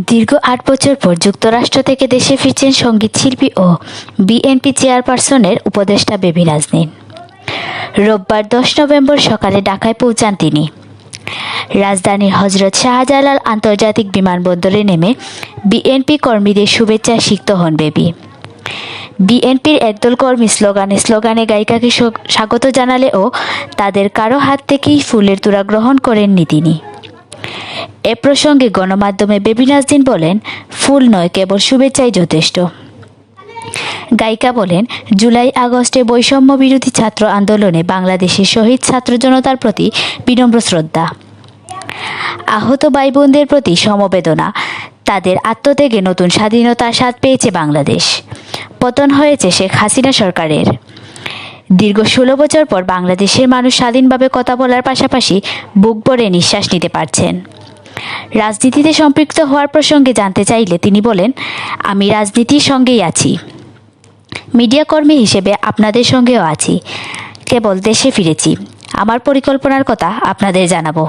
দীর্ঘ ৮ বছর পর যুক্তরাষ্ট্র থেকে দেশে ফিরছেন সঙ্গীতশিল্পী ও বিএনপি চেয়ারপারসনের উপদেষ্টা বেবি নাজনীন। রোববার ১০ নভেম্বর সকালে ঢাকায় পৌঁছান তিনি। রাজধানীর হজরত শাহজালাল আন্তর্জাতিক বিমানবন্দরে নেমে বিএনপি কর্মীদের শুভেচ্ছায় সিক্ত হন বেবি। বিএনপির একদল কর্মী স্লোগানে গায়িকাকে স্বাগত জানালেও তাদের কারো হাত থেকেই ফুলের তোড়া গ্রহণ করেননি তিনি। এ প্রসঙ্গে গণমাধ্যমে বেবি নাজনীন বলেন, ফুল নয়, কেবল শুভেচ্ছাই যথেষ্ট। গায়িকা বলেন, জুলাই আগস্টে বৈষম্য বিরোধী ছাত্র আন্দোলনে বাংলাদেশের শহীদ ছাত্র জনতার প্রতি বিনম্র শ্রদ্ধা। আহত ভাই বোনদের প্রতি সমবেদনা। তাদের আত্মত্যাগে নতুন স্বাধীনতার স্বাদ পেয়েছে বাংলাদেশ। পতন হয়েছে শেখ হাসিনা সরকারের। দীর্ঘ ১৬ বছর পর বাংলাদেশের মানুষ স্বাধীনভাবে কথা বলার পাশাপাশি বুক ভরে নিঃশ্বাস নিতে পারছেন। রাজনীতিতে সম্পৃক্ত হওয়ার প্রসঙ্গে জানতে চাইলে তিনি বলেন, আমি রাজনীতির সঙ্গেই আছি। মিডিয়া কর্মী হিসেবে আপনাদের সঙ্গেও আছি। কেবল দেশে ফিরেছি। আমার পরিকল্পনার কথা আপনাদের জানাবো।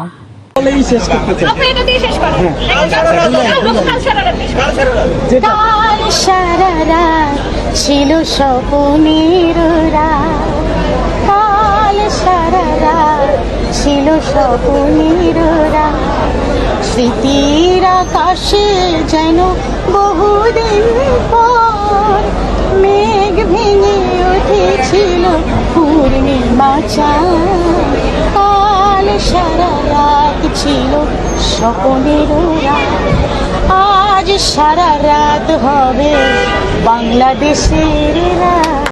ছিল স্বপ্নের কাল সারা ছিল স্বপ্নের স্মৃতির আকাশে যেন বহুদিন পর মেঘ ভেঙে উঠেছিল পূর্ণিমা চাঁদ। কাল সারা রাত ছিল স্বপ্নের আজ সারা রাত হবে বাংলাদেশের রাত।